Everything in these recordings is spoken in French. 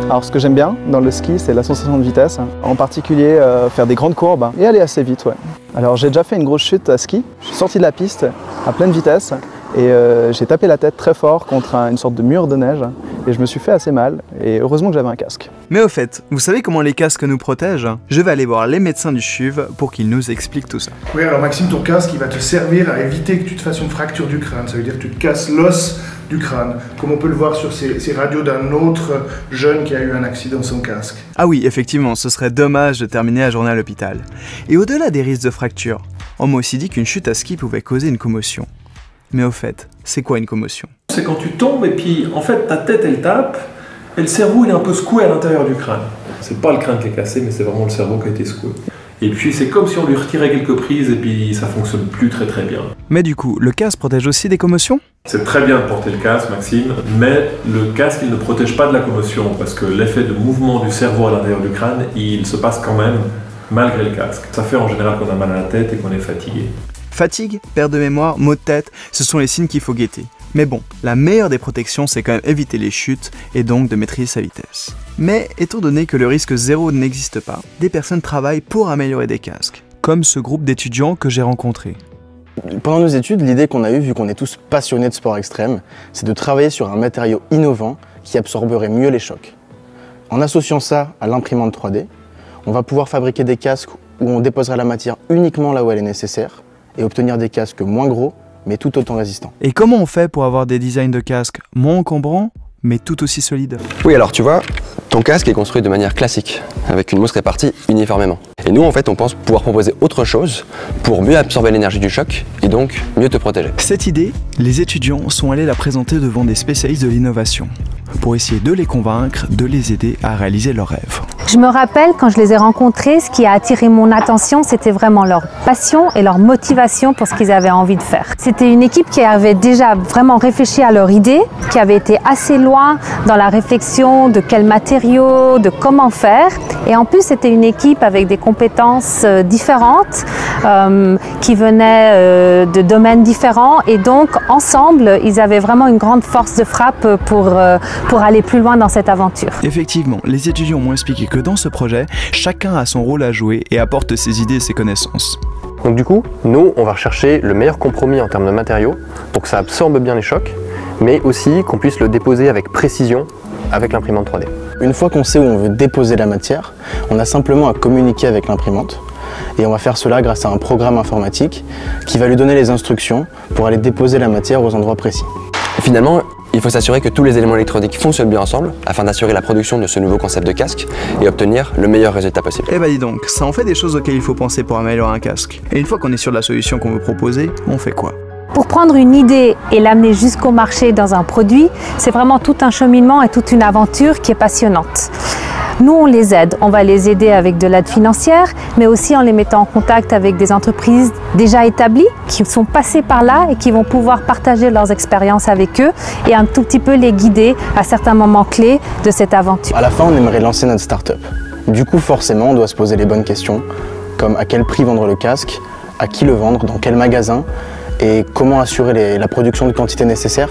Alors ce que j'aime bien dans le ski, c'est la sensation de vitesse, en particulier faire des grandes courbes et aller assez vite. Ouais. Alors j'ai déjà fait une grosse chute à ski, je suis sorti de la piste à pleine vitesse et j'ai tapé la tête très fort contre une sorte de mur de neige et je me suis fait assez mal et heureusement que j'avais un casque. Mais au fait, vous savez comment les casques nous protègent? Je vais aller voir les médecins du CHUV pour qu'ils nous expliquent tout ça. Oui, alors Maxime, ton casque, il va te servir à éviter que tu te fasses une fracture du crâne. Ça veut dire que tu te casses l'os du crâne, comme on peut le voir sur ces radios d'un autre jeune qui a eu un accident sans casque. Ah oui, effectivement, ce serait dommage de terminer la journée à l'hôpital. Et au-delà des risques de fracture, on m'a aussi dit qu'une chute à ski pouvait causer une commotion. Mais au fait, c'est quoi une commotion? C'est quand tu tombes et puis en fait ta tête elle tape et le cerveau il est un peu secoué à l'intérieur du crâne. C'est pas le crâne qui est cassé mais c'est vraiment le cerveau qui a été secoué. Et puis c'est comme si on lui retirait quelques prises et puis ça fonctionne plus très bien. Mais du coup, le casque protège aussi des commotions? C'est très bien de porter le casque, Maxime, mais le casque il ne protège pas de la commotion parce que l'effet de mouvement du cerveau à l'intérieur du crâne il se passe quand même malgré le casque. Ça fait en général qu'on a mal à la tête et qu'on est fatigué. Fatigue, perte de mémoire, maux de tête, ce sont les signes qu'il faut guetter. Mais bon, la meilleure des protections, c'est quand même éviter les chutes et donc de maîtriser sa vitesse. Mais étant donné que le risque zéro n'existe pas, des personnes travaillent pour améliorer des casques, comme ce groupe d'étudiants que j'ai rencontré. Pendant nos études, l'idée qu'on a eue, vu qu'on est tous passionnés de sport extrême, c'est de travailler sur un matériau innovant qui absorberait mieux les chocs. En associant ça à l'imprimante 3D, on va pouvoir fabriquer des casques où on déposera la matière uniquement là où elle est nécessaire, et obtenir des casques moins gros, mais tout autant résistants. Et comment on fait pour avoir des designs de casques moins encombrants, mais tout aussi solides? Oui, alors tu vois, ton casque est construit de manière classique, avec une mousse répartie uniformément. Et nous, en fait, on pense pouvoir proposer autre chose pour mieux absorber l'énergie du choc et donc mieux te protéger. Cette idée, les étudiants sont allés la présenter devant des spécialistes de l'innovation, pour essayer de les convaincre, de les aider à réaliser leurs rêves. Je me rappelle quand je les ai rencontrés, ce qui a attiré mon attention, c'était vraiment leur passion et leur motivation pour ce qu'ils avaient envie de faire. C'était une équipe qui avait déjà vraiment réfléchi à leur idée, qui avait été assez loin dans la réflexion de quels matériaux, de comment faire. Et en plus, c'était une équipe avec des compétences différentes, qui venaient de domaines différents. Et donc, ensemble, ils avaient vraiment une grande force de frappe pour aller plus loin dans cette aventure. Effectivement, les étudiants m'ont expliqué que dans ce projet, chacun a son rôle à jouer et apporte ses idées et ses connaissances. Donc du coup, nous, on va rechercher le meilleur compromis en termes de matériaux pour que ça absorbe bien les chocs, mais aussi qu'on puisse le déposer avec précision avec l'imprimante 3D. Une fois qu'on sait où on veut déposer la matière, on a simplement à communiquer avec l'imprimante. Et on va faire cela grâce à un programme informatique qui va lui donner les instructions pour aller déposer la matière aux endroits précis. Et finalement, il faut s'assurer que tous les éléments électroniques fonctionnent bien ensemble afin d'assurer la production de ce nouveau concept de casque et obtenir le meilleur résultat possible. Eh bah dis donc, ça en fait des choses auxquelles il faut penser pour améliorer un casque. Et une fois qu'on est sûr de la solution qu'on veut proposer, on fait quoi? Pour prendre une idée et l'amener jusqu'au marché dans un produit, c'est vraiment tout un cheminement et toute une aventure qui est passionnante. Nous, on les aide. On va les aider avec de l'aide financière, mais aussi en les mettant en contact avec des entreprises déjà établies, qui sont passées par là et qui vont pouvoir partager leurs expériences avec eux et un tout petit peu les guider à certains moments clés de cette aventure. À la fin, on aimerait lancer notre start-up. Du coup, forcément, on doit se poser les bonnes questions, comme à quel prix vendre le casque, à qui le vendre, dans quel magasin, et comment assurer la production de quantité nécessaire.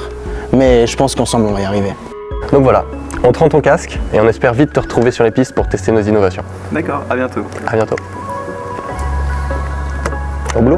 Mais je pense qu'ensemble, on va y arriver. Donc voilà, on te rend ton casque et on espère vite te retrouver sur les pistes pour tester nos innovations. D'accord, à bientôt. À bientôt. Au boulot.